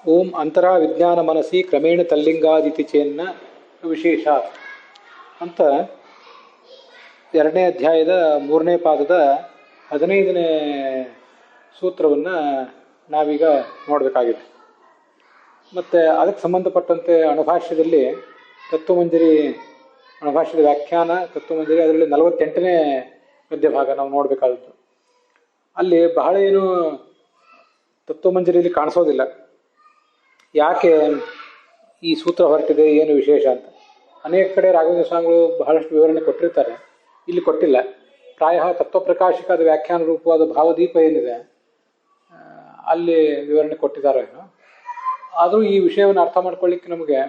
ಓಂ ಅಂತರಾ ವಿಜ್ಞಾನ ಮನಸ್ಸಿ ಕ್ರಮೇಣ ತಲ್ಲಿಂಗಾದಿತಿ ಚೇನ್ನ ವಿಶೇಷ ಅಂತ 2ನೇ ಅಧ್ಯಾಯದ 3ನೇ ಪಾದದ 15ನೇ ಸೂತ್ರವನ್ನು ನಾವೀಗ ನೋಡಬೇಕಾಗಿದೆ. ಮತ್ತು ಅದಕ್ಕೆ ಸಂಬಂಧಪಟ್ಟಂತೆ ಅಣುಭಾಷ್ಯದಲ್ಲಿ ತತ್ವಮಂಜರಿ ಅಣುಭಾಷ್ಯದ ವ್ಯಾಖ್ಯಾನ ತತ್ವಮಂಜರಿ ಅದರಲ್ಲಿ 48ನೇ ಗದ್ಯಭಾಗ ನಾವು ನೋಡಬೇಕಾದದ್ದು. ಅಲ್ಲಿ ಬಹಳ ಏನು ತತ್ವಮಂಜರಿಯಲ್ಲಿ ಕಾಣಿಸೋದಿಲ್ಲ. ಯಾಕೆ ಈ ಸೂತ್ರ ಹೊರಟಿದೆ, ಏನು ವಿಶೇಷ ಅಂತ ಅನೇಕ ಕಡೆ ರಾಘವೇಂದ್ರ ಸ್ವಾಮಿಗಳು ಬಹಳಷ್ಟು ವಿವರಣೆ ಕೊಟ್ಟಿರ್ತಾರೆ, ಇಲ್ಲಿ ಕೊಟ್ಟಿಲ್ಲ. ಪ್ರಾಯ ತತ್ವಪ್ರಕಾಶಿಕಾದ ವ್ಯಾಖ್ಯಾನ ರೂಪವಾದ ಭಾವದೀಪ ಏನಿದೆ ಅಲ್ಲಿ ವಿವರಣೆ ಕೊಟ್ಟಿದ್ದಾರೆ. ಆದರೂ ಈ ವಿಷಯವನ್ನು ಅರ್ಥ ಮಾಡ್ಕೊಳ್ಳಿಕ್ಕೆ ನಮಗೆ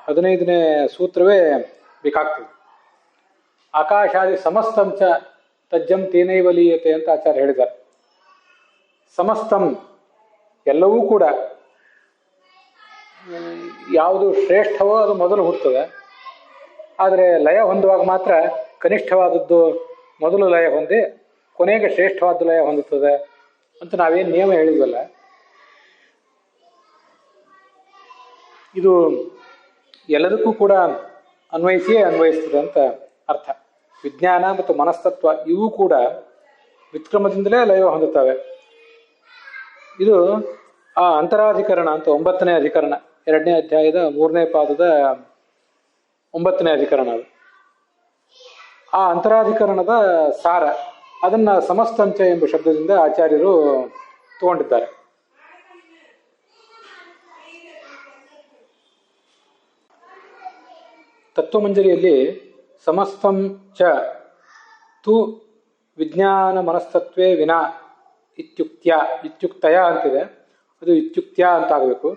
15ನೇ ಸೂತ್ರವೇ ಬೇಕಾಗ್ತದೆ. ಆಕಾಶಾದಿ ಸಮಸ್ತಂಚ ತಜ್ಜಂ ತೇನೈವಲೀಯತೆ ಅಂತ ಆಚಾರ್ಯ ಹೇಳಿದ್ದಾರೆ. ಸಮಸ್ತಂ ಎಲ್ಲವೂ ಕೂಡ ಯಾವುದು ಶ್ರೇಷ್ಠವೋ ಅದು ಮೊದಲು ಹುಟ್ಟುತ್ತದೆ. ಆದರೆ ಲಯ ಹೊಂದುವಾಗ ಮಾತ್ರ ಕನಿಷ್ಠವಾದದ್ದು ಮೊದಲು ಲಯ ಹೊಂದಿ ಕೊನೆಗೆ ಶ್ರೇಷ್ಠವಾದ ಲಯ ಹೊಂದುತ್ತದೆ ಅಂತ ನಾವೇನು ನಿಯಮ ಹೇಳಿದ್ವಲ್ಲ, ಇದು ಎಲ್ಲದಕ್ಕೂ ಕೂಡ ಅನ್ವಯಿಸ್ತದೆ ಅಂತ ಅರ್ಥ. ವಿಜ್ಞಾನ ಮತ್ತು ಮನಸ್ತತ್ವ ಇವು ಕೂಡ ವಿಕ್ರಮದಿಂದಲೇ ಲಯ ಹೊಂದುತ್ತವೆ. ಇದು ಆ ಅಂತರಾಧಿಕರಣ ಅಂತ 9ನೇ ಅಧಿಕರಣ, 2ನೇ ಅಧ್ಯಾಯದ 3ನೇ ಪಾದದ 9ನೇ ಅಧಿಕರಣ. ಅದು ಆ ಅಂತರಾಧಿಕರಣದ ಸಾರ. ಅದನ್ನು ಸಮಸ್ತಂಚ ಎಂಬ ಶಬ್ದದಿಂದ ಆಚಾರ್ಯರು ತಗೊಂಡಿದ್ದಾರೆ. ತತ್ವಮಂಜರಿಯಲ್ಲಿ ಸಮಸ್ತಂ ಚ ತು ವಿಜ್ಞಾನ ಮನಸ್ತತ್ವೇ ವಿನಾ ಇತ್ಯುಕ್ತಯ ಅಂತಿದೆ, ಅದು ಇತ್ಯುಕ್ತ್ಯ ಅಂತ ಆಗಬೇಕು.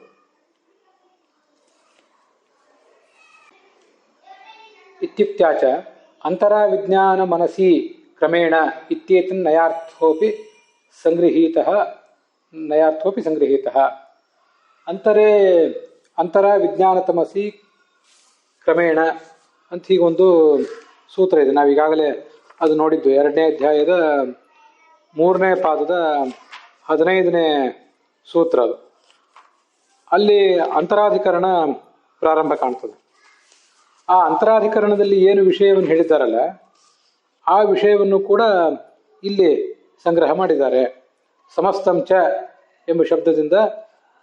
ಇತ್ಯುಕ್ತ್ಯಾಚ ಅಂತರ ವಿಜ್ಞಾನ ಮನಸಿ ಕ್ರಮೇಣ ಇತ್ಯೇತನ್ ನಯಾರ್ಥೋಪಿ ಸಂಗೃಹೀತಃ ಅಂತರ ವಿಜ್ಞಾನ ತಮಸಿ ಕ್ರಮೇಣ ಅಂತ ಹೀಗೊಂದು ಸೂತ್ರ ಇದೆ. ನಾವೀಗಾಗಲೇ ಅದು ನೋಡಿದ್ದು 2ನೇ ಅಧ್ಯಾಯದ 3ನೇ ಪಾದದ 15ನೇ ಸೂತ್ರ. ಅದು ಅಲ್ಲಿ ಅಂತರಾಧಿಕರಣ ಪ್ರಾರಂಭ ಕಾಣ್ತದೆ. ಆ ಅಂತರಾಧಿಕರಣದಲ್ಲಿ ಏನು ವಿಷಯವನ್ನು ಹೇಳಿದ್ದಾರಲ್ಲ ಆ ವಿಷಯವನ್ನು ಕೂಡ ಇಲ್ಲಿ ಸಂಗ್ರಹ ಮಾಡಿದ್ದಾರೆ. ಸಮಸ್ತಂಚ ಎಂಬ ಶಬ್ದದಿಂದ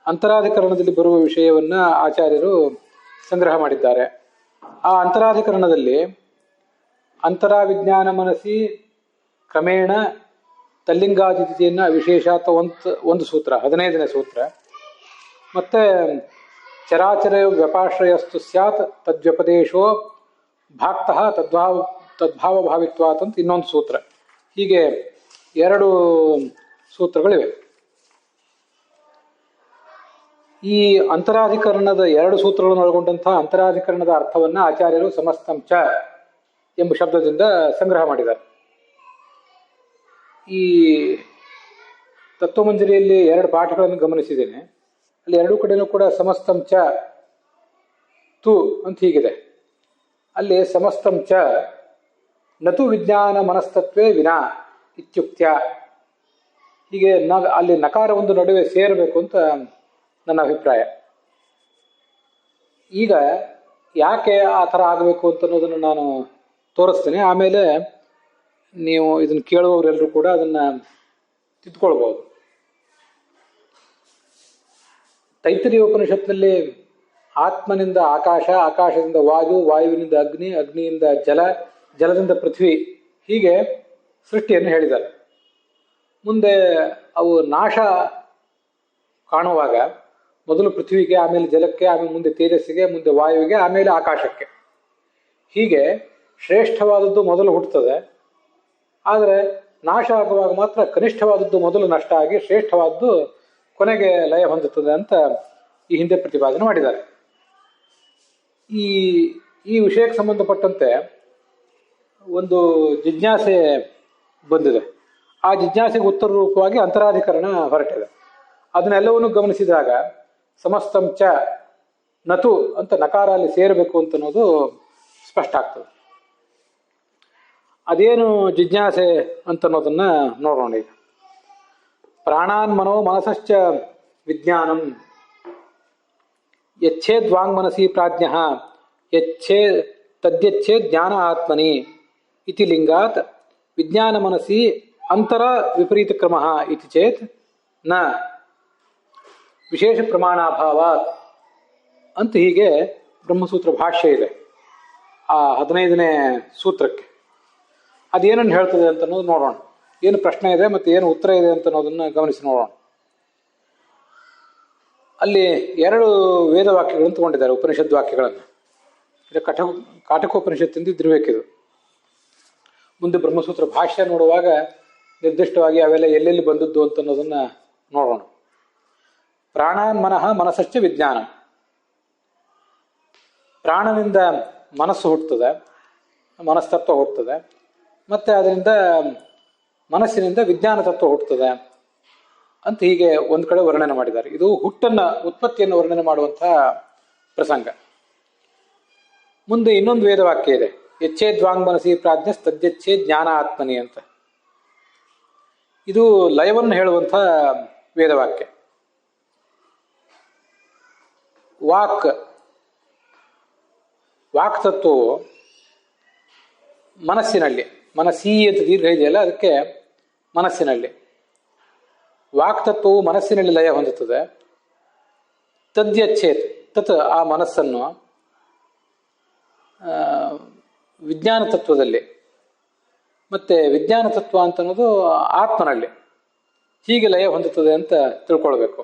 ಅಂತರಾಧಿಕರಣದಲ್ಲಿ ಬರುವ ವಿಷಯವನ್ನು ಆಚಾರ್ಯರು ಸಂಗ್ರಹ ಮಾಡಿದ್ದಾರೆ. ಆ ಅಂತರಾಧಿಕರಣದಲ್ಲಿ ಅಂತರ ವಿಜ್ಞಾನ ಮನಸ್ಸಿ ಕ್ರಮೇಣ ತಲ್ಲಿಂಗಾದಿತಿಯನ್ನು ವಿಶೇಷಾತ್ ಒಂದು ಸೂತ್ರ, 15ನೇ ಸೂತ್ರ. ಮತ್ತು ಚರಾಚರ ವ್ಯಪಾಶ್ರಯಸ್ತು ಸ್ಯಾತ್ ತದ್ವ್ಯಪದೇಶೋ ಭಾಕ್ತಃ ತದ್ಭಾವಭಾವಿತ್ವಾತ್ ಅಂತ ಇನ್ನೊಂದು ಸೂತ್ರ. ಹೀಗೆ 2 ಸೂತ್ರಗಳಿವೆ. ಈ ಅಂತರಾಧಿಕರಣದ 2 ಸೂತ್ರಗಳನ್ನು ಒಳಗೊಂಡಂತಹ ಅಂತರಾಧಿಕರಣದ ಅರ್ಥವನ್ನು ಆಚಾರ್ಯರು ಸಮಸ್ತಂಚ ಎಂಬ ಶಬ್ದದಿಂದ ಸಂಗ್ರಹ ಮಾಡಿದ್ದಾರೆ. ಈ ತತ್ವಮಂಜರಿಯಲ್ಲಿ 2 ಪಾಠಗಳನ್ನು ಗಮನಿಸಿದ್ದೇನೆ. ಅಲ್ಲಿ 2 ಕಡೆಯೂ ಕೂಡ ಸಮಸ್ತಂಚ ತು ಅಂತ ಹೀಗಿದೆ. ಅಲ್ಲಿ ಸಮಸ್ತಂಚ ನತು ವಿಜ್ಞಾನ ಮನಸ್ತತ್ವೇ ವಿನಾ ಇತ್ಯುಕ್ತ್ಯ, ಹೀಗೆ ಅಲ್ಲಿ ನಕಾರ ಒಂದು ನಡುವೆ ಸೇರಬೇಕು ಅಂತ ನನ್ನ ಅಭಿಪ್ರಾಯ. ಈಗ ಯಾಕೆ ಆ ಥರ ಆಗಬೇಕು ಅಂತ ಅನ್ನೋದನ್ನು ನಾನು ತೋರಿಸ್ತೇನೆ. ಆಮೇಲೆ ನೀವು ಇದನ್ನು ಕೇಳುವವರೆಲ್ಲರೂ ಕೂಡ ಅದನ್ನು ತಿದ್ದುಕೊಳ್ಬೋದು. ತೈತ್ತಿರೀಯ ಉಪನಿಷತ್ತಿನಲ್ಲಿ ಆತ್ಮನಿಂದ ಆಕಾಶ, ಆಕಾಶದಿಂದ ವಾಯು, ವಾಯುವಿನಿಂದ ಅಗ್ನಿ, ಅಗ್ನಿಯಿಂದ ಜಲ, ಜಲದಿಂದ ಪೃಥ್ವಿ, ಹೀಗೆ ಸೃಷ್ಟಿಯನ್ನು ಹೇಳಿದ್ದಾರೆ. ಮುಂದೆ ಅವು ನಾಶ ಕಾಣುವಾಗ ಮೊದಲು ಪೃಥ್ವಿಗೆ, ಆಮೇಲೆ ಜಲಕ್ಕೆ, ಆಮೇಲೆ ಮುಂದೆ ತೇಜಸ್ಸಿಗೆ, ಮುಂದೆ ವಾಯುವಿಗೆ, ಆಮೇಲೆ ಆಕಾಶಕ್ಕೆ, ಹೀಗೆ ಶ್ರೇಷ್ಠವಾದದ್ದು ಮೊದಲು ಹುಟ್ಟುತ್ತದೆ. ಆದರೆ ನಾಶ ಆಗುವಾಗ ಮಾತ್ರ ಕನಿಷ್ಠವಾದದ್ದು ಮೊದಲು ನಷ್ಟ ಆಗಿ ಶ್ರೇಷ್ಠವಾದದ್ದು ಕೊನೆಗೆ ಲಯ ಹೊಂದುತ್ತದೆ ಅಂತ ಈ ಹಿಂದೆ ಪ್ರತಿಪಾದನೆ ಮಾಡಿದ್ದಾರೆ. ಈ ವಿಷಯಕ್ಕೆ ಸಂಬಂಧಪಟ್ಟಂತೆ ಒಂದು ಜಿಜ್ಞಾಸೆ ಬಂದಿದೆ. ಆ ಜಿಜ್ಞಾಸೆಗೆ ಉತ್ತರ ರೂಪವಾಗಿ ಅಂತರಾಧಿಕರಣ ಹೊರಟಿದೆ. ಅದನ್ನೆಲ್ಲವನ್ನು ಗಮನಿಸಿದಾಗ ಸಮಸ್ತಂಚ ನತು ಅಂತ ನಕಾರ ಅಲ್ಲಿ ಸೇರಬೇಕು ಅಂತ ಅನ್ನೋದು ಸ್ಪಷ್ಟ ಆಗ್ತದೆ. ಅದೇನು ಜಿಜ್ಞಾಸೆ ಅಂತ ಅನ್ನೋದನ್ನ ನೋಡೋಣ. ಈಗ ಪ್ರಾಣಾನ್ ಮನೋ ಮನಸಶ್ಚ ವಿಜ್ಞಾನಂ ಯಚ್ಛೇದ್ವಾಂಗ್ಮನಸಿ ಪ್ರಾಜ್ಞಃ ಯಚ್ಛೇ ತದ್ಯಚ್ಛೇ ಜ್ಞಾನ ಆತ್ಮನಿ ಇತಿ ಲಿಂಗಾತ್ ವಿಜ್ಞಾನ ಮನಸಿ ಅಂತರ ವಿಪರೀತ ಕ್ರಮ ಇತಿ ಚೇತ್ ನ ವಿಶೇಷ ಪ್ರಮಾಣಾಭಾವಾತ್ ಅಂತ ಹೀಗೆ ಬ್ರಹ್ಮಸೂತ್ರ ಭಾಷ್ಯ ಇದೆ ಆ 15ನೇ ಸೂತ್ರಕ್ಕೆ. ಅದೇನನ್ನು ಹೇಳ್ತದೆ ಅಂತ ಅನ್ನೋದು ನೋಡೋಣ. ಏನು ಪ್ರಶ್ನೆ ಇದೆ ಮತ್ತು ಏನು ಉತ್ತರ ಇದೆ ಅಂತ ಅನ್ನೋದನ್ನು ಗಮನಿಸಿ ನೋಡೋಣ. ಅಲ್ಲಿ 2 ವೇದ ವಾಕ್ಯಗಳನ್ನು ತಗೊಂಡಿದ್ದಾರೆ, ಉಪನಿಷತ್ ವಾಕ್ಯಗಳನ್ನು. ಇದು ಕಾಠಕೋಪನಿಷತ್ತಿಂದ ಇದ್ದಿರಬೇಕಿದು. ಮುಂದೆ ಬ್ರಹ್ಮಸೂತ್ರ ಭಾಷ್ಯ ನೋಡುವಾಗ ನಿರ್ದಿಷ್ಟವಾಗಿ ಅವೆಲ್ಲ ಎಲ್ಲೆಲ್ಲಿ ಬಂದದ್ದು ಅಂತ ಅನ್ನೋದನ್ನ ನೋಡೋಣ. ಪ್ರಾಣಾನ್ ಮನಃ ಮನಸ್ಸಶ್ಚ ವಿಜ್ಞಾನ. ಪ್ರಾಣನಿಂದ ಮನಸ್ಸು ಹುಟ್ಟುತ್ತದೆ, ಮನಸ್ತತ್ವ ಹುಟ್ಟುತ್ತದೆ, ಮತ್ತೆ ಅದರಿಂದ ಮನಸ್ಸಿನಿಂದ ವಿಜ್ಞಾನ ತತ್ವ ಹುಟ್ಟುತ್ತದೆ ಅಂತ ಹೀಗೆ ಒಂದು ಕಡೆ ವರ್ಣನೆ ಮಾಡಿದ್ದಾರೆ. ಇದು ಉತ್ಪತ್ತಿಯನ್ನು ವರ್ಣನೆ ಮಾಡುವಂತಹ ಪ್ರಸಂಗ. ಮುಂದೆ ಇನ್ನೊಂದು ವೇದವಾಕ್ಯ ಇದೆ, ಯಚ್ಛೇದ್ವಾಂಗ್ ಮನಸಿ ಪ್ರಾಜ್ಞ ತದ್ಯಚ್ಛೇ ಜ್ಞಾನ ಆತ್ಮನಿ ಅಂತ. ಇದು ಲಯವನ್ನು ಹೇಳುವಂಥ ವೇದವಾಕ್ಯ. ವಾಕ್ ತತ್ವವು ಮನಸ್ಸಿನಲ್ಲಿ, ಮನಸ್ಸಿ ಅಂತ ದೀರ್ಘ ಇದೆಯಲ್ಲ, ಅದಕ್ಕೆ ಮನಸ್ಸಿನಲ್ಲಿ ವಾಕ್ ತತ್ವವು ಮನಸ್ಸಿನಲ್ಲಿ ಲಯ ಹೊಂದುತ್ತದೆ. ತದ್ಯಚ್ಛೇತ್ ತತ್ ಆ ಮನಸ್ಸನ್ನು ವಿಜ್ಞಾನ ತತ್ವದಲ್ಲಿ, ಮತ್ತೆ ವಿಜ್ಞಾನ ತತ್ವ ಅಂತ ಅನ್ನೋದು ಆತ್ಮನಲ್ಲಿ ಹೀಗೆ ಲಯ ಹೊಂದುತ್ತದೆ ಅಂತ ತಿಳ್ಕೊಳ್ಬೇಕು.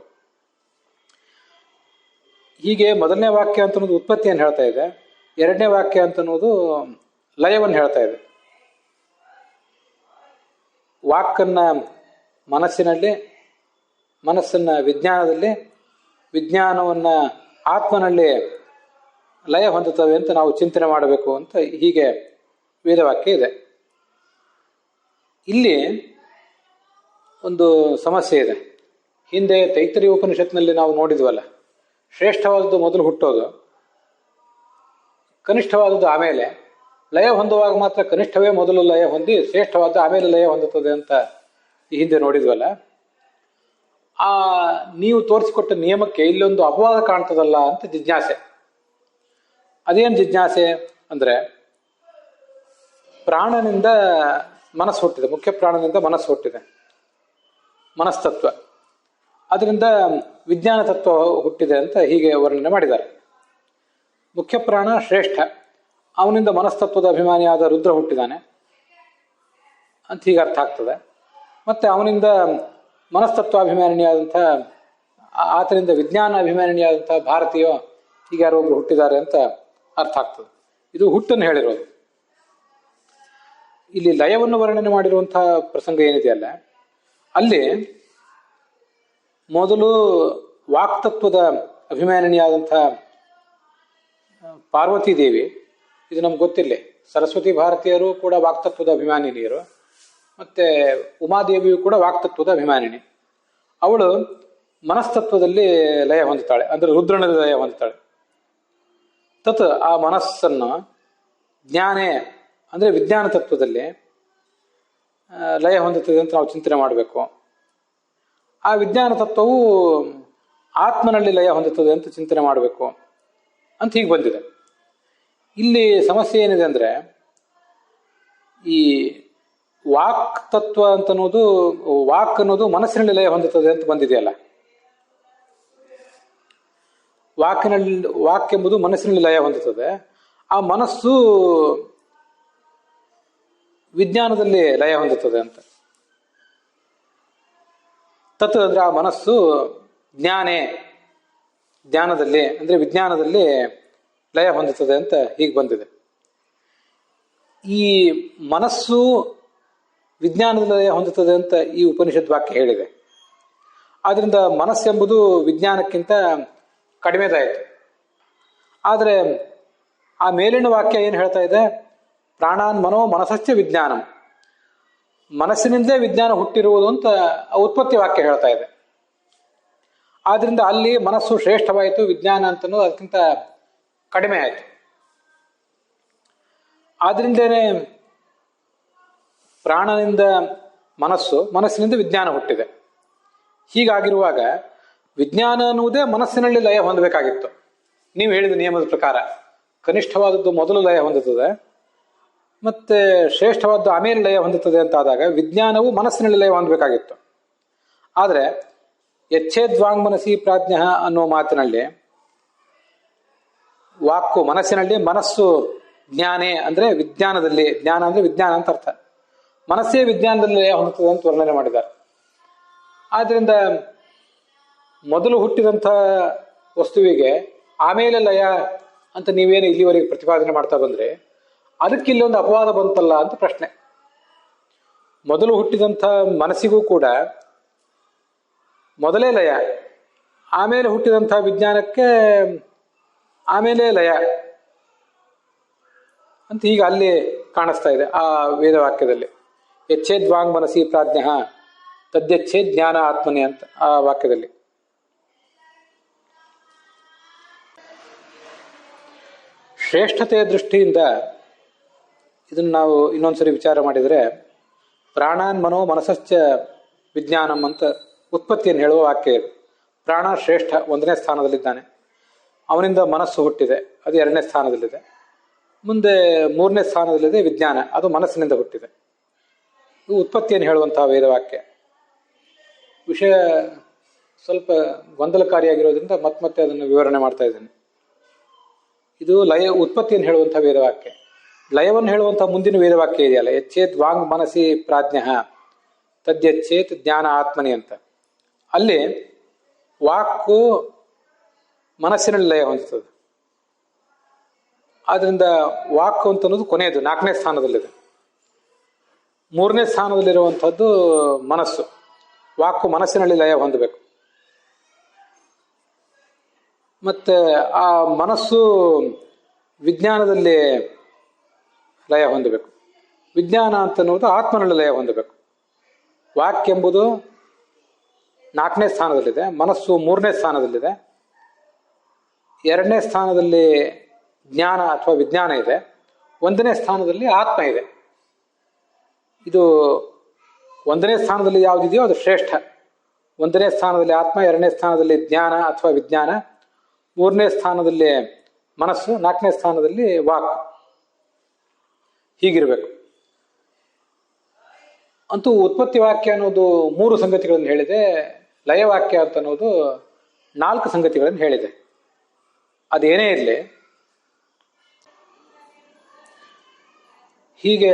ಹೀಗೆ ಮೊದಲನೇ ವಾಕ್ಯ ಅಂತ ಅನ್ನೋದು ಉತ್ಪತ್ತಿಯನ್ನು ಹೇಳ್ತಾ ಇದೆ, ಎರಡನೇ ವಾಕ್ಯ ಅಂತ ಅನ್ನೋದು ಲಯವನ್ನು ಹೇಳ್ತಾ ಇದೆ. ವಾಕನ್ನ ಮನಸ್ಸಿನಲ್ಲಿ, ಮನಸ್ಸನ್ನ ವಿಜ್ಞಾನದಲ್ಲಿ, ವಿಜ್ಞಾನವನ್ನ ಆತ್ಮನಲ್ಲಿ ಲಯ ಹೊಂದುತ್ತವೆ ಅಂತ ನಾವು ಚಿಂತನೆ ಮಾಡಬೇಕು ಅಂತ ಹೀಗೆ ವೇದವಾಕ್ಯ ಇದೆ. ಇಲ್ಲಿ ಒಂದು ಸಮಸ್ಯೆ ಇದೆ. ಹಿಂದೆ ತೈತ್ತರೀಯ ಉಪನಿಷತ್ನಲ್ಲಿ ನಾವು ನೋಡಿದ್ವಲ್ಲ, ಶ್ರೇಷ್ಠವಾದದ್ದು ಮೊದಲು ಹುಟ್ಟೋದು, ಕನಿಷ್ಠವಾದದ್ದು ಆಮೇಲೆ, ಲಯ ಹೊಂದುವಾಗ ಮಾತ್ರ ಕನಿಷ್ಠವೇ ಮೊದಲು ಲಯ ಹೊಂದಿ ಶ್ರೇಷ್ಠವಾದ ಆಮೇಲೆ ಲಯ ಹೊಂದುತ್ತದೆ ಅಂತ ಈ ಹಿಂದೆ ನೋಡಿದ್ವಲ್ಲ. ನೀವು ತೋರಿಸಿಕೊಟ್ಟ ನಿಯಮಕ್ಕೆ ಇಲ್ಲೊಂದು ಅಪವಾದ ಕಾಣ್ತದಲ್ಲ ಅಂತ ಜಿಜ್ಞಾಸೆ. ಅದೇನು ಜಿಜ್ಞಾಸೆ ಅಂದ್ರೆ, ಪ್ರಾಣನಿಂದ ಮನಸ್ಸು ಹುಟ್ಟಿದೆ, ಮುಖ್ಯ ಪ್ರಾಣನಿಂದ ಮನಸ್ಸು ಹುಟ್ಟಿದೆ, ಮನಸ್ತತ್ವ, ಅದರಿಂದ ವಿಜ್ಞಾನ ತತ್ವ ಹುಟ್ಟಿದೆ ಅಂತ ಹೀಗೆ ವರ್ಣನೆ ಮಾಡಿದ್ದಾರೆ. ಮುಖ್ಯ ಪ್ರಾಣ ಶ್ರೇಷ್ಠ, ಅವನಿಂದ ಮನಸ್ತತ್ವದ ಅಭಿಮಾನಿಯಾದ ರುದ್ರ ಹುಟ್ಟಿದಾನೆ ಅಂತ ಹೀಗೆ ಅರ್ಥ ಆಗ್ತದೆ. ಮತ್ತೆ ಅವನಿಂದ ಮನಸ್ತತ್ವಾಭಿಮಾನಿಯಾದಂಥ, ಆತನಿಂದ ವಿಜ್ಞಾನ ಅಭಿಮಾನಿಯಾದಂಥ ಭಾರತೀಯ ಹೀಗೆ ಯಾರೊಬ್ರು ಹುಟ್ಟಿದ್ದಾರೆ ಅಂತ ಅರ್ಥ ಆಗ್ತದೆ. ಇದು ಹುಟ್ಟನ್ನು ಹೇಳಿರೋದು. ಇಲ್ಲಿ ಲಯವನ್ನು ವರ್ಣನೆ ಮಾಡಿರುವಂತಹ ಪ್ರಸಂಗ ಏನಿದೆಯಲ್ಲ, ಅಲ್ಲಿ ಮೊದಲು ವಾಕ್ತತ್ವದ ಅಭಿಮಾನಿನಿಯಾದಂಥ ಪಾರ್ವತಿ ದೇವಿ, ಇದು ನಮ್ಗೆ ಗೊತ್ತಿಲ್ಲ, ಸರಸ್ವತಿ ಭಾರತೀಯರು ಕೂಡ ವಾಕ್ತತ್ವದ ಅಭಿಮಾನಿನಿಯರು, ಮತ್ತೆ ಉಮಾದೇವಿಯು ಕೂಡ ವಾಕ್ತತ್ವದ ಅಭಿಮಾನಿನಿ. ಅವಳು ಮನಸ್ತತ್ವದಲ್ಲಿ ಲಯ ಹೊಂದುತ್ತಾಳೆ, ಅಂದ್ರೆ ರುದ್ರನಲ್ಲಿ ಲಯ ಹೊಂದುತ್ತಾಳೆ. ತತ್ ಆ ಮನಸ್ಸನ್ನು ಜ್ಞಾನೇ ಅಂದ್ರೆ ವಿಜ್ಞಾನ ತತ್ವದಲ್ಲಿ ಲಯ ಹೊಂದುತ್ತದೆ ಅಂತ ನಾವು ಚಿಂತನೆ ಮಾಡಬೇಕು. ಆ ವಿಜ್ಞಾನ ತತ್ವವು ಆತ್ಮನಲ್ಲಿ ಲಯ ಹೊಂದುತ್ತದೆ ಅಂತ ಚಿಂತನೆ ಮಾಡಬೇಕು ಅಂತ ಹೀಗೆ ಬಂದಿದೆ. ಇಲ್ಲಿ ಸಮಸ್ಯೆ ಏನಿದೆ ಅಂದ್ರೆ, ಈ ವಾಕ್ ತತ್ವ ಅಂತ ಅನ್ನೋದು, ವಾಕ್ ಅನ್ನೋದು ಮನಸ್ಸಿನಲ್ಲಿ ಲಯ ಹೊಂದುತ್ತದೆ ಅಂತ ಬಂದಿದೆಯಲ್ಲ. ವಾಕ್ ಎಂಬುದು ಮನಸ್ಸಿನಲ್ಲಿ ಲಯ ಹೊಂದುತ್ತದೆ. ಆ ಮನಸ್ಸು ವಿಜ್ಞಾನದಲ್ಲಿ ಲಯ ಹೊಂದುತ್ತದೆ ಅಂತ. ತತ್ ಅಂದ್ರೆ ಆ ಮನಸ್ಸು ಜ್ಞಾನದಲ್ಲಿ ಅಂದ್ರೆ ವಿಜ್ಞಾನದಲ್ಲಿ ಲಯ ಹೊಂದುತ್ತದೆ ಅಂತ ಹೀಗೆ ಬಂದಿದೆ. ಈ ಮನಸ್ಸು ವಿಜ್ಞಾನದಲ್ಲಿ ಲಯ ಹೊಂದುತ್ತದೆ ಅಂತ ಈ ಉಪನಿಷತ್ ವಾಕ್ಯ ಹೇಳಿದೆ. ಆದ್ರಿಂದ ಮನಸ್ಸೆಂಬುದು ವಿಜ್ಞಾನಕ್ಕಿಂತ ಕಡಿಮೆದಾಯಿತು. ಆದರೆ ಆ ಮೇಲಿನ ವಾಕ್ಯ ಏನು ಹೇಳ್ತಾ ಇದೆ, ಪ್ರಾಣಾನ್ ಮನೋ ಮನಸ್ಸಶ್ಚ ವಿಜ್ಞಾನಂ, ಮನಸ್ಸಿನಿಂದಲೇ ವಿಜ್ಞಾನ ಹುಟ್ಟಿರುವುದು ಅಂತ ಉತ್ಪತ್ತಿ ವಾಕ್ಯ ಹೇಳ್ತಾ ಇದೆ. ಆದ್ರಿಂದ ಅಲ್ಲಿ ಮನಸ್ಸು ಶ್ರೇಷ್ಠವಾಯಿತು, ವಿಜ್ಞಾನ ಅಂತನೂ ಅದಕ್ಕಿಂತ ಕಡಿಮೆ ಆಯಿತು. ಆದ್ರಿಂದೇನೆ ಪ್ರಾಣನಿಂದ ಮನಸ್ಸಿನಿಂದ ವಿಜ್ಞಾನ ಹುಟ್ಟಿದೆ. ಹೀಗಾಗಿರುವಾಗ ವಿಜ್ಞಾನ ಅನ್ನುವುದೇ ಮನಸ್ಸಿನಲ್ಲಿ ಲಯ ಹೊಂದಬೇಕಾಗಿತ್ತು. ನೀವು ಹೇಳಿದ ನಿಯಮದ ಪ್ರಕಾರ ಕನಿಷ್ಠವಾದದ್ದು ಮೊದಲು ಲಯ ಹೊಂದುತ್ತದೆ, ಮತ್ತೆ ಶ್ರೇಷ್ಠವಾದ್ದು ಆಮೇಲೆ ಲಯ ಹೊಂದುತ್ತದೆ ಅಂತ ಆದಾಗ ವಿಜ್ಞಾನವು ಮನಸ್ಸಿನಲ್ಲಿ ಲಯ ಹೊಂದಬೇಕಾಗಿತ್ತು. ಆದರೆ ಯಚ್ಛೇದ್ವಾಂಗ್ಮನಸಿ ಪ್ರಾಜ್ಞ ಅನ್ನುವ ಮಾತಿನಲ್ಲಿ ವಾಕು ಮನಸ್ಸಿನಲ್ಲಿ, ಮನಸ್ಸು ಜ್ಞಾನೇ ಅಂದ್ರೆ ವಿಜ್ಞಾನದಲ್ಲಿ, ಜ್ಞಾನ ಅಂದ್ರೆ ವಿಜ್ಞಾನ ಅಂತ ಅರ್ಥ, ಮನಸ್ಸೇ ವಿಜ್ಞಾನದಲ್ಲಿ ಲಯ ಹೊಂದುತ್ತದೆ ಅಂತ ವರ್ಣನೆ ಮಾಡಿದ್ದಾರೆ. ಆದ್ರಿಂದ ಮೊದಲು ಹುಟ್ಟಿದಂಥ ವಸ್ತುವಿಗೆ ಆಮೇಲೆ ಲಯ ಅಂತ ನೀವೇನು ಇಲ್ಲಿವರೆಗೆ ಪ್ರತಿಪಾದನೆ ಮಾಡ್ತಾ ಬಂದ್ರೆ ಅದಕ್ಕೆ ಇಲ್ಲೊಂದು ಅಪವಾದ ಬಂತಲ್ಲ ಅಂತ ಪ್ರಶ್ನೆ. ಮೊದಲು ಹುಟ್ಟಿದಂಥ ಮನಸ್ಸಿಗೂ ಕೂಡ ಮೊದಲೇ ಲಯ, ಆಮೇಲೆ ಹುಟ್ಟಿದಂಥ ವಿಜ್ಞಾನಕ್ಕೆ ಆಮೇಲೆ ಲಯ ಅಂತ ಈಗ ಅಲ್ಲಿ ಕಾಣಿಸ್ತಾ ಇದೆ ಆ ವೇದವಾಕ್ಯದಲ್ಲಿ. ಯಚ್ಛೇದ್ವಾಂಗ್ ಮನಸಿ ಪ್ರಾಜ್ಞ ತದ್ಯಚ್ಛೇದ್ ಜ್ಞಾನ ಆತ್ಮನೆ ಅಂತ ಆ ವಾಕ್ಯದಲ್ಲಿ. ಶ್ರೇಷ್ಠತೆಯ ದೃಷ್ಟಿಯಿಂದ ಇದನ್ನು ನಾವು ಇನ್ನೊಂದ್ಸರಿ ವಿಚಾರ ಮಾಡಿದರೆ, ಪ್ರಾಣಾನ್ ಮನೋ ಮನಸಶ್ಚ ವಿಜ್ಞಾನಂ ಅಂತ ಉತ್ಪತ್ತಿಯನ್ನು ಹೇಳುವ ವಾಕ್ಯ ಇದು. ಪ್ರಾಣ ಶ್ರೇಷ್ಠ, 1ನೇ ಸ್ಥಾನದಲ್ಲಿದ್ದಾನೆ, ಅವನಿಂದ ಮನಸ್ಸು ಹುಟ್ಟಿದೆ, ಅದು 2ನೇ ಸ್ಥಾನದಲ್ಲಿದೆ. ಮುಂದೆ 3ನೇ ಸ್ಥಾನದಲ್ಲಿದೆ ವಿಜ್ಞಾನ, ಅದು ಮನಸ್ಸಿನಿಂದ ಹುಟ್ಟಿದೆ. ಇದು ಉತ್ಪತ್ತಿಯನ್ನು ಹೇಳುವಂತಹ ವೇದವಾಕ್ಯ. ವಿಷಯ ಸ್ವಲ್ಪ ಗೊಂದಲಕಾರಿಯಾಗಿರೋದ್ರಿಂದ ಮತ್ತೆ ಅದನ್ನು ವಿವರಣೆ ಮಾಡ್ತಾ ಇದ್ದೇನೆ. ಇದು ಉತ್ಪತ್ತಿಯನ್ನು ಹೇಳುವಂತಹ ವೇದವಾಕ್ಯ. ಲಯವನ್ನು ಹೇಳುವಂತಹ ಮುಂದಿನ ವೇದವಾಕ್ಯ ಇದೆಯಲ್ಲ, ಯಚ್ಛೇತ್ ವಾಂಗ್ ಮನಸಿ ಪ್ರಾಜ್ಞ ತದ್ಯಚ್ಛೇತ್ ಜ್ಞಾನ ಆತ್ಮನಿ ಅಂತ, ಅಲ್ಲಿ ವಾಕು ಮನಸ್ಸಿನಲ್ಲಿ ಲಯ ಹೊಂದುತ್ತದೆ. ಆದ್ರಿಂದ ವಾಕ್ ಅಂತ ಅನ್ನೋದು ಕೊನೆಯದು, 4ನೇ ಸ್ಥಾನದಲ್ಲಿದೆ. 3ನೇ ಸ್ಥಾನದಲ್ಲಿರುವಂಥದ್ದು ಮನಸ್ಸು. ವಾಕು ಮನಸ್ಸಿನಲ್ಲಿ ಲಯ ಹೊಂದಬೇಕು. ಮತ್ತೆ ಆ ಮನಸ್ಸು ವಿಜ್ಞಾನದಲ್ಲಿ ಲಯ ಹೊಂದಬೇಕು. ವಿಜ್ಞಾನ ಅಂತನ್ನುವುದು ಆತ್ಮನಲ್ಲಿ ಲಯ ಹೊಂದಬೇಕು. ವಾಕ್ ಎಂಬುದು 4ನೇ ಸ್ಥಾನದಲ್ಲಿದೆ, ಮನಸ್ಸು 3ನೇ ಸ್ಥಾನದಲ್ಲಿದೆ, 2ನೇ ಸ್ಥಾನದಲ್ಲಿ ಜ್ಞಾನ ಅಥವಾ ವಿಜ್ಞಾನ ಇದೆ, 1ನೇ ಸ್ಥಾನದಲ್ಲಿ ಆತ್ಮ ಇದೆ. ಇದು 1ನೇ ಸ್ಥಾನದಲ್ಲಿ ಯಾವುದಿದೆಯೋ ಅದು ಶ್ರೇಷ್ಠ. 1ನೇ ಸ್ಥಾನದಲ್ಲಿ ಆತ್ಮ, 2ನೇ ಸ್ಥಾನದಲ್ಲಿ ಜ್ಞಾನ ಅಥವಾ ವಿಜ್ಞಾನ, 3ನೇ ಸ್ಥಾನದಲ್ಲಿ ಮನಸ್ಸು, 4ನೇ ಸ್ಥಾನದಲ್ಲಿ ವಾಕ್. ಹೀಗಿರಬೇಕು. ಅಂತೂ ಉತ್ಪತ್ತಿ ವಾಕ್ಯ ಅನ್ನೋದು 3 ಸಂಗತಿಗಳನ್ನು ಹೇಳಿದೆ, ಲಯವಾಕ್ಯ ಅಂತ ಅನ್ನೋದು 4 ಸಂಗತಿಗಳನ್ನು ಹೇಳಿದೆ. ಅದೇನೇ ಇರಲಿ, ಹೀಗೆ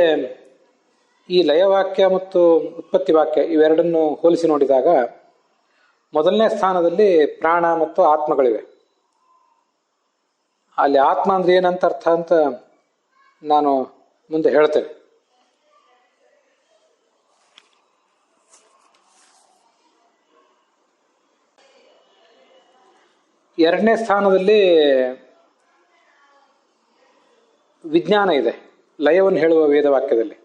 ಈ ಲಯವಾಕ್ಯ ಮತ್ತು ಉತ್ಪತ್ತಿ ವಾಕ್ಯ ಇವೆರಡನ್ನು ಹೋಲಿಸಿ ನೋಡಿದಾಗ 1ನೇ ಸ್ಥಾನದಲ್ಲಿ ಪ್ರಾಣ ಮತ್ತು ಆತ್ಮಗಳಿವೆ. ಅಲ್ಲಿ ಆತ್ಮ ಅಂದ್ರೆ ಏನಂತ ಅರ್ಥ ಅಂತ ನಾನು ಮುಂದೆ ಹೇಳ್ತೇನೆ. ಎರಡನೇ ಸ್ಥಾನದಲ್ಲಿ ವಿಜ್ಞಾನ ಇದೆ, ಲಯವನ್ನು ಹೇಳುವ ವೇದವಾಕ್ಯದಲ್ಲಿ.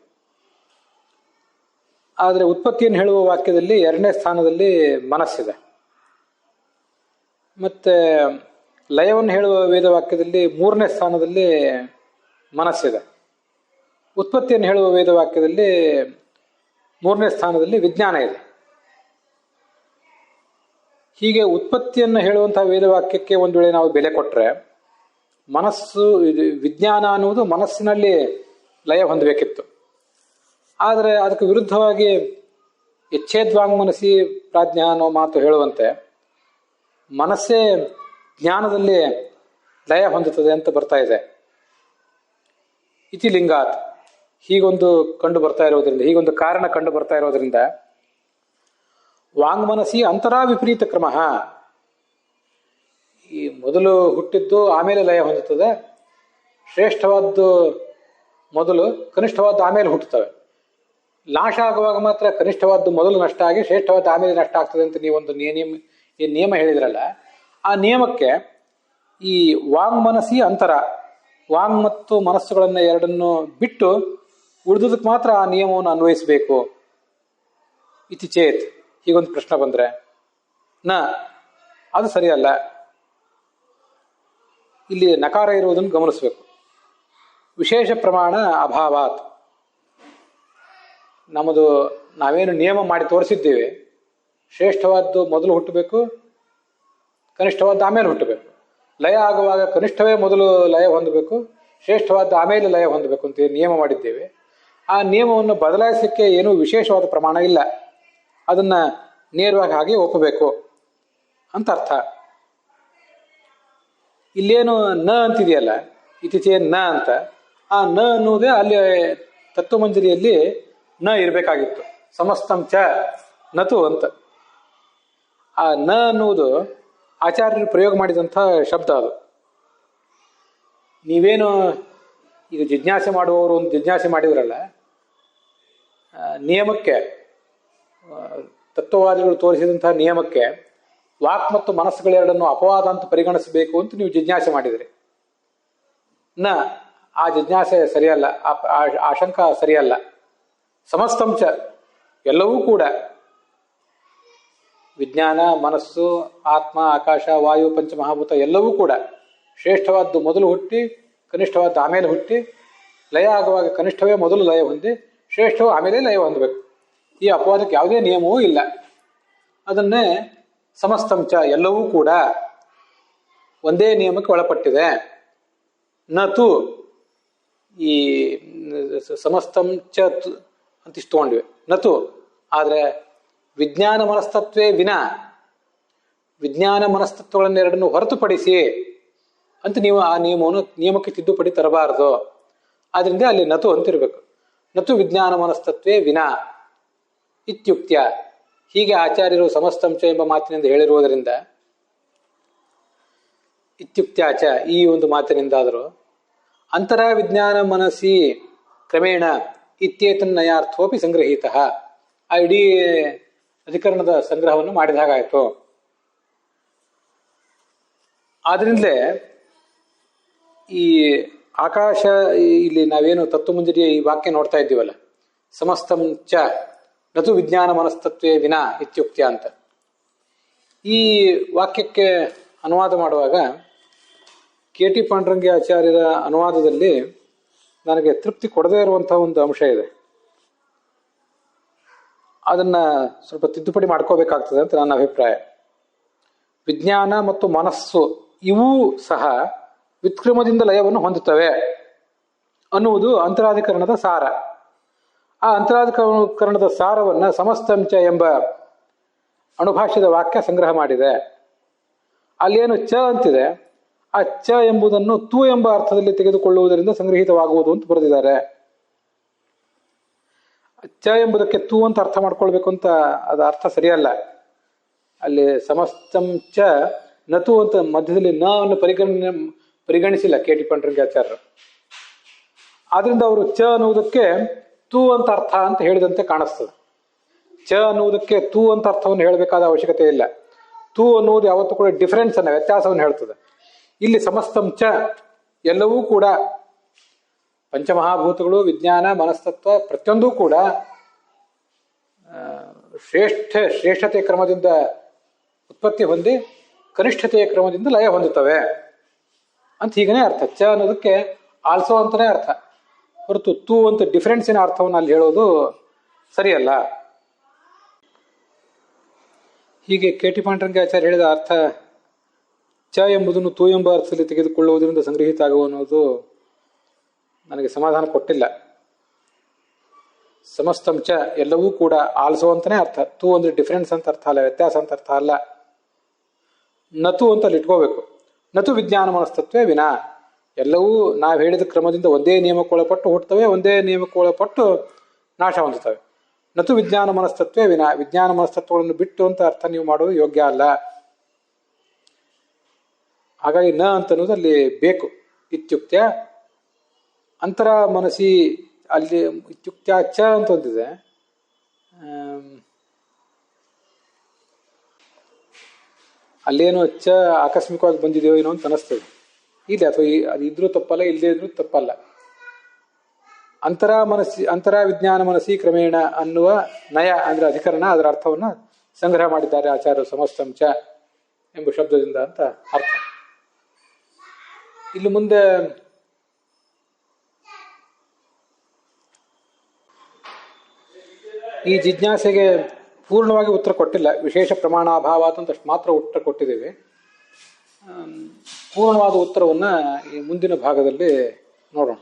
ಆದರೆ ಉತ್ಪತ್ತಿಯನ್ನು ಹೇಳುವ ವಾಕ್ಯದಲ್ಲಿ 2ನೇ ಸ್ಥಾನದಲ್ಲಿ ಮನಸ್ಸಿದೆ. ಮತ್ತೆ ಲಯವನ್ನು ಹೇಳುವ ವೇದವಾಕ್ಯದಲ್ಲಿ 3ನೇ ಸ್ಥಾನದಲ್ಲಿ ಮನಸ್ಸಿದೆ. ಉತ್ಪತ್ತಿಯನ್ನು ಹೇಳುವ ವೇದವಾಕ್ಯದಲ್ಲಿ 3ನೇ ಸ್ಥಾನದಲ್ಲಿ ವಿಜ್ಞಾನ ಇದೆ. ಹೀಗೆ ಉತ್ಪತ್ತಿಯನ್ನು ಹೇಳುವಂತಹ ವೇದವಾಕ್ಯಕ್ಕೆ ಒಂದು ವೇಳೆ ನಾವು ಬೆಲೆ ಕೊಟ್ಟರೆ, ಮನಸ್ಸು ವಿಜ್ಞಾನ ಅನ್ನುವುದು ಮನಸ್ಸಿನಲ್ಲಿ ಲಯ ಹೊಂದಬೇಕಿತ್ತು. ಆದರೆ ಅದಕ್ಕೆ ವಿರುದ್ಧವಾಗಿ ಯಚ್ಛೇದ್ವಾಂಗ್ ಮನಸಿ ಪ್ರಾಜ್ಞ ಅನ್ನೋ ಮಾತು ಹೇಳುವಂತೆ ಮನಸ್ಸೇ ಜ್ಞಾನದಲ್ಲಿ ಲಯ ಹೊಂದುತ್ತದೆ ಅಂತ ಬರ್ತಾ ಇದೆ. ಇತಿ ಲಿಂಗಾತ್, ಹೀಗೊಂದು ಕಂಡು ಬರ್ತಾ ಇರೋದ್ರಿಂದ, ಹೀಗೊಂದು ಕಾರಣ ಕಂಡು ಬರ್ತಾ ಇರೋದ್ರಿಂದ ವಾಂಗ್ಮನಸಿ ಅಂತರಾ ವಿಪರೀತ ಕ್ರಮ, ಈ ಮೊದಲು ಹುಟ್ಟಿದ್ದು ಆಮೇಲೆ ಲಯ ಹೊಂದುತ್ತದೆ, ಶ್ರೇಷ್ಠವಾದ್ದು ಮೊದಲು, ಕನಿಷ್ಠವಾದ್ದು ಆಮೇಲೆ ಹುಟ್ಟುತ್ತವೆ. ನಾಶ ಆಗುವಾಗ ಮಾತ್ರ ಕನಿಷ್ಠವಾದ್ದು ಮೊದಲು ನಷ್ಟ ಆಗಿ ಶ್ರೇಷ್ಠವಾದ್ದು ಆಮೇಲೆ ನಷ್ಟ ಆಗ್ತದೆ ಅಂತ ನೀವೊಂದು ನಿಯಮ ಹೇಳಿದ್ರಲ್ಲ, ಆ ನಿಯಮಕ್ಕೆ ಈ ವಾಂಗ್ ಮನಸಿ ಅಂತರ, ವಾಂಗ್ ಮತ್ತು ಮನಸ್ಸುಗಳನ್ನು ಎರಡನ್ನು ಬಿಟ್ಟು ಉಳಿದುದಕ್ಕೆ ಮಾತ್ರ ಆ ನಿಯಮವನ್ನು ಅನ್ವಯಿಸಬೇಕು. ಇತಿ ಚೇತ್, ಹೀಗೊಂದು ಪ್ರಶ್ನೆ ಬಂದ್ರೆ ಅದು ಸರಿಯಲ್ಲ. ಇಲ್ಲಿ ನಕಾರ ಇರುವುದನ್ನು ಗಮನಿಸಬೇಕು. ವಿಶೇಷ ಪ್ರಮಾಣ ಅಭಾವಾತ್, ನಾವೇನು ನಿಯಮ ಮಾಡಿ ತೋರಿಸಿದ್ದೇವೆ, ಶ್ರೇಷ್ಠವಾದ್ದು ಮೊದಲು ಹುಟ್ಟಬೇಕು, ಕನಿಷ್ಠವಾದ ಆಮೇಲೆ ಹುಟ್ಟಬೇಕು. ಲಯ ಆಗುವಾಗ ಕನಿಷ್ಠವೇ ಮೊದಲು ಲಯ ಹೊಂದಬೇಕು, ಶ್ರೇಷ್ಠವಾದ ಆಮೇಲೆ ಲಯ ಹೊಂದಬೇಕು ಅಂತ ನಿಯಮ ಮಾಡಿದ್ದೇವೆ. ಆ ನಿಯಮವನ್ನು ಬದಲಾಯಿಸಲಿಕ್ಕೆ ಏನೂ ವಿಶೇಷವಾದ ಪ್ರಮಾಣ ಇಲ್ಲ, ಅದನ್ನು ನೇರವಾಗಿ ಹಾಗೆ ಒಪ್ಪಬೇಕು ಅಂತ ಅರ್ಥ. ಇಲ್ಲೇನು ನ ಅಂತಿದೆಯಲ್ಲ, ಇತ್ತೀಚೆಗೆ ನ ಅಂತ, ಆ ನ ಅನ್ನುವುದೇ ಅಲ್ಲಿ ತತ್ವಮಂಜರಿಯಲ್ಲಿ ನ ಇರಬೇಕಾಗಿತ್ತು. ಸಮಸ್ತಂ ಚ ನತು ಅಂತ. ಆ ನ ಅನ್ನುವುದು ಆಚಾರ್ಯರು ಪ್ರಯೋಗ ಮಾಡಿದಂಥ ಶಬ್ದ. ಅದು ನೀವೇನು ಈಗ ಜಿಜ್ಞಾಸೆ ಮಾಡುವವರು ಒಂದು ಜಿಜ್ಞಾಸೆ ಮಾಡಿದ್ರಲ್ಲ, ನಿಯಮಕ್ಕೆ ತತ್ವವಾದಿಗಳು ತೋರಿಸಿದಂಥ ನಿಯಮಕ್ಕೆ ವಾಕ್ ಮತ್ತು ಮನಸ್ಸುಗಳೆರಡನ್ನು ಅಪವಾದ ಅಂತ ಪರಿಗಣಿಸಬೇಕು ಅಂತ ನೀವು ಜಿಜ್ಞಾಸೆ ಮಾಡಿದ್ರಿ. ಆ ಜಿಜ್ಞಾಸೆ ಸರಿಯಲ್ಲ, ಆಶಂಕ ಸರಿಯಲ್ಲ. ಸಮಸ್ತಂಚ ಎಲ್ಲವೂ ಕೂಡ, ವಿಜ್ಞಾನ, ಮನಸ್ಸು, ಆತ್ಮ, ಆಕಾಶ, ವಾಯು, ಪಂಚಮಹಾಭೂತ ಎಲ್ಲವೂ ಕೂಡ ಶ್ರೇಷ್ಠವಾದ್ದು ಮೊದಲು ಹುಟ್ಟಿ ಕನಿಷ್ಠವಾದ್ದು ಆಮೇಲೆ ಹುಟ್ಟಿ, ಲಯ ಆಗುವಾಗ ಕನಿಷ್ಠವೇ ಮೊದಲು ಲಯ ಹೊಂದಿ ಶ್ರೇಷ್ಠವೂ ಆಮೇಲೆ ಲಯ ಹೊಂದಬೇಕು. ಈ ಅಪವಾದಕ್ಕೆ ಯಾವುದೇ ನಿಯಮವೂ ಇಲ್ಲ. ಅದನ್ನೇ ಸಮಸ್ತಂಚ ಎಲ್ಲವೂ ಕೂಡ ಒಂದೇ ನಿಯಮಕ್ಕೆ ಒಳಪಟ್ಟಿದೆ. ನತು ಈ ಸಮಸ್ತಂಚ ಅಂತ ಇಷ್ಟು ತಗೊಂಡ್ವಿ, ನತು. ಆದರೆ ವಿಜ್ಞಾನ ಮನಸ್ತತ್ವೇ ವಿನ, ವಿಜ್ಞಾನ ಮನಸ್ತತ್ವಗಳನ್ನೆರಡನ್ನು ಹೊರತುಪಡಿಸಿ ಅಂತ ನೀವು ಆ ನಿಯಮಕ್ಕೆ ತಿದ್ದುಪಡಿ ತರಬಾರದು. ಆದ್ರಿಂದ ಅಲ್ಲಿ ನತು ಅಂತಿರ್ಬೇಕು. ನತು ವಿಜ್ಞಾನ ಮನಸ್ತತ್ವೇ ವಿನ ಇತ್ಯುಕ್ತ್ಯ. ಹೀಗೆ ಆಚಾರ್ಯರು ಸಮಸ್ತಂಚ ಎಂಬ ಮಾತಿನಿಂದ ಹೇಳಿರುವುದರಿಂದ, ಇತ್ಯುಕ್ತ್ಯಾಚ ಈ ಒಂದು ಮಾತಿನಿಂದಾದರೂ ಅಂತರ ವಿಜ್ಞಾನ ಮನಸ್ಸಿ ಕ್ರಮೇಣ ಇತ್ಯೇತನ್ನಯಾರ್ಥೋಪಿ ಸಂಗ್ರಹೀತ. ಆ ಇಡೀ ಅಧಿಕರಣದ ಸಂಗ್ರಹವನ್ನು ಮಾಡಿದ ಹಾಗಾಯಿತು. ಆದ್ರಿಂದಲೇ ಈ ಆಕಾಶ, ಇಲ್ಲಿ ನಾವೇನು ತತ್ವಮಂಜರಿಯ ಈ ವಾಕ್ಯ ನೋಡ್ತಾ ಇದ್ದೀವಲ್ಲ, ಸಮಸ್ತಂ ಚ ನತು ವಿಜ್ಞಾನ ಮನಸ್ತತ್ವೇ ವಿನ ಇತ್ಯುಕ್ತ್ಯ ಅಂತ, ಈ ವಾಕ್ಯಕ್ಕೆ ಅನುವಾದ ಮಾಡುವಾಗ KT ಪಾಂಡುರಂಗಿ ಆಚಾರ್ಯರ ಅನುವಾದದಲ್ಲಿ ನನಗೆ ತೃಪ್ತಿ ಕೊಡದೇ ಇರುವಂತಹ ಒಂದು ಅಂಶ ಇದೆ. ಅದನ್ನ ಸ್ವಲ್ಪ ತಿದ್ದುಪಡಿ ಮಾಡ್ಕೋಬೇಕಾಗ್ತದೆ ಅಂತ ನನ್ನ ಅಭಿಪ್ರಾಯ. ವಿಜ್ಞಾನ ಮತ್ತು ಮನಸ್ಸು ಇವೂ ಸಹ ವಿತ್ಕ್ರಮದಿಂದ ಲಯವನ್ನು ಹೊಂದುತ್ತವೆ ಅನ್ನುವುದು ಅಂತರಾಧಿಕರಣದ ಸಾರ. ಆ ಅಂತರಾಧಿಕರಣದ ಸಾರವನ್ನ ಸಮಸ್ತಂಚ ಎಂಬ ಅಣುಭಾಷ್ಯದ ವಾಕ್ಯ ಸಂಗ್ರಹ ಮಾಡಿದೆ. ಅಲ್ಲೇನು ಚ ಅಂತಿದೆ, ಆ ಚ ಎಂಬುದನ್ನು ತು ಎಂಬ ಅರ್ಥದಲ್ಲಿ ತೆಗೆದುಕೊಳ್ಳುವುದರಿಂದ ಸಂಗ್ರಹಿತವಾಗುವುದು ಅಂತ ಬರೆದಿದ್ದಾರೆ. ಚ ಎಂಬುದಕ್ಕೆ ತು ಅಂತ ಅರ್ಥ ಮಾಡ್ಕೊಳ್ಬೇಕು ಅಂತ ಅದು ಅರ್ಥ ಸರಿಯಲ್ಲ. ಅಲ್ಲಿ ಸಮಸ್ತಂ ಚ ನತು ಅಂತ ಮಧ್ಯದಲ್ಲಿ ನ ಅನ್ನು ಪರಿಗಣಿಸಿಲ್ಲ KT ಪಾಂಡುರಂಗಿ ಆಚಾರ್ಯರು. ಆದ್ರಿಂದ ಅವರು ಚ ಅನ್ನುವುದಕ್ಕೆ ತು ಅಂತ ಅರ್ಥ ಅಂತ ಹೇಳಿದಂತೆ ಕಾಣಿಸ್ತದೆ. ಚ ಅನ್ನುವುದಕ್ಕೆ ತು ಅಂತ ಅರ್ಥವನ್ನು ಹೇಳಬೇಕಾದ ಅವಶ್ಯಕತೆ ಇಲ್ಲ. ತು ಅನ್ನುವುದು ಯಾವತ್ತೂ ಕೂಡ ಡಿಫರೆನ್ಸ್ ಅನ್ನ, ವ್ಯತ್ಯಾಸವನ್ನು ಹೇಳ್ತದೆ. ಇಲ್ಲಿ ಸಮಸ್ತಂ ಚ ಎಲ್ಲವೂ ಕೂಡ, ಪಂಚಮಹಾಭೂತಗಳು, ವಿಜ್ಞಾನ, ಮನಸ್ತತ್ವ ಪ್ರತಿಯೊಂದೂ ಕೂಡ ಶ್ರೇಷ್ಠತೆಯ ಕ್ರಮದಿಂದ ಉತ್ಪತ್ತಿ ಹೊಂದಿ ಕನಿಷ್ಠತೆಯ ಕ್ರಮದಿಂದ ಲಯ ಹೊಂದುತ್ತವೆ ಅಂತ ಹೀಗನೇ ಅರ್ಥ. ಚ ಅನ್ನೋದಕ್ಕೆ ಆಲ್ಸೋ ಅಂತಾನೆ ಅರ್ಥ, ಹೊರತು ತು ಅಂತ ಡಿಫರೆನ್ಸಿನ ಅರ್ಥವನ್ನು ಅಲ್ಲಿ ಹೇಳೋದು ಸರಿಯಲ್ಲ. ಹೀಗೆ KT ಪಾಂಡುರಂಗಿ ಆಚಾರ್ಯ ಹೇಳಿದ ಅರ್ಥ ಚ ಎಂಬುದನ್ನು ತು ಎಂಬ ಅರ್ಥದಲ್ಲಿ ತೆಗೆದುಕೊಳ್ಳುವುದರಿಂದ ಸಂಗ್ರಹಿತ ಆಗುವ ಅನ್ನೋದು ನನಗೆ ಸಮಾಧಾನ ಕೊಟ್ಟಿಲ್ಲ. ಸಮಸ್ತಂ ಚ ಎಲ್ಲವೂ ಕೂಡ ಆಲ್ಸೋ ಅಂತಾನೆ ಅರ್ಥ. ತು ಅಂದ್ರೆ ಡಿಫರೆನ್ಸ್ ಅಂತ ಅರ್ಥ ಅಲ್ಲ, ವ್ಯತ್ಯಾಸ ಅಂತ ಅರ್ಥ ಅಲ್ಲ. ನತು ಅಂತ ಅಲ್ಲಿ ಇಟ್ಕೋಬೇಕು. ನತು ವಿಜ್ಞಾನ ಮನಸ್ತತ್ವೇ ವಿನ, ಎಲ್ಲವೂ ನಾವು ಹೇಳಿದ ಕ್ರಮದಿಂದ ಒಂದೇ ನಿಯಮಕ್ಕೊಳಪಟ್ಟು ಹುಟ್ಟುತ್ತವೆ, ಒಂದೇ ನಿಯಮಕ್ಕೊಳಪಟ್ಟು ನಾಶ ಹೊಂದುತ್ತವೆ. ನತು ವಿಜ್ಞಾನ ಮನಸ್ತತ್ವೇ ವಿನ, ವಿಜ್ಞಾನ ಮನಸ್ತತ್ವಗಳನ್ನು ಬಿಟ್ಟು ಅಂತ ಅರ್ಥ ನೀವು ಮಾಡೋದು ಯೋಗ್ಯ ಅಲ್ಲ. ಹಾಗಾಗಿ ನ ಅಂತ ಅನ್ನೋದು ಅಲ್ಲಿ ಬೇಕು. ಇತ್ಯುಕ್ತ್ಯ ಅಂತರ ಮನಸ್ಸಿ, ಅಲ್ಲಿ ಇತ್ಯುಕ್ತ್ಯ ಚ ಅಂತ ಒಂದಿದೆ. ಅಲ್ಲೇನೋ ಚ ಆಕಸ್ಮಿಕವಾಗಿ ಬಂದಿದೆಯೋ ಏನೋ ಅಂತ ಅನಿಸ್ತದೆ ಇಲ್ಲಿ, ಅಥವಾ ಅದು ಇದ್ರೂ ತಪ್ಪಲ್ಲ, ಇಲ್ಲದೇ ಇದ್ರೂ ತಪ್ಪಲ್ಲ. ಅಂತರ ವಿಜ್ಞಾನ ಮನಸ್ಸಿ ಕ್ರಮೇಣ ಅನ್ನುವ ನಯ ಅಂದ್ರೆ ಅಧಿಕರಣ, ಅದರ ಅರ್ಥವನ್ನ ಸಂಗ್ರಹ ಮಾಡಿದ್ದಾರೆ ಆಚಾರ್ಯರು ಸಮಸ್ತಂಚ ಎಂಬ ಶಬ್ದದಿಂದ ಅಂತ ಅರ್ಥ. ಇಲ್ಲಿ ಮುಂದೆ ಈ ಜಿಜ್ಞಾಸೆಗೆ ಪೂರ್ಣವಾಗಿ ಉತ್ತರ ಕೊಟ್ಟಿಲ್ಲ, ವಿಶೇಷ ಪ್ರಮಾಣ ಅಭಾವ ಅಂತ ಮಾತ್ರ ಉತ್ತರ ಕೊಟ್ಟಿದ್ದೇವೆ. ಪೂರ್ಣವಾದ ಉತ್ತರವನ್ನು ಈ ಮುಂದಿನ ಭಾಗದಲ್ಲಿ ನೋಡೋಣ.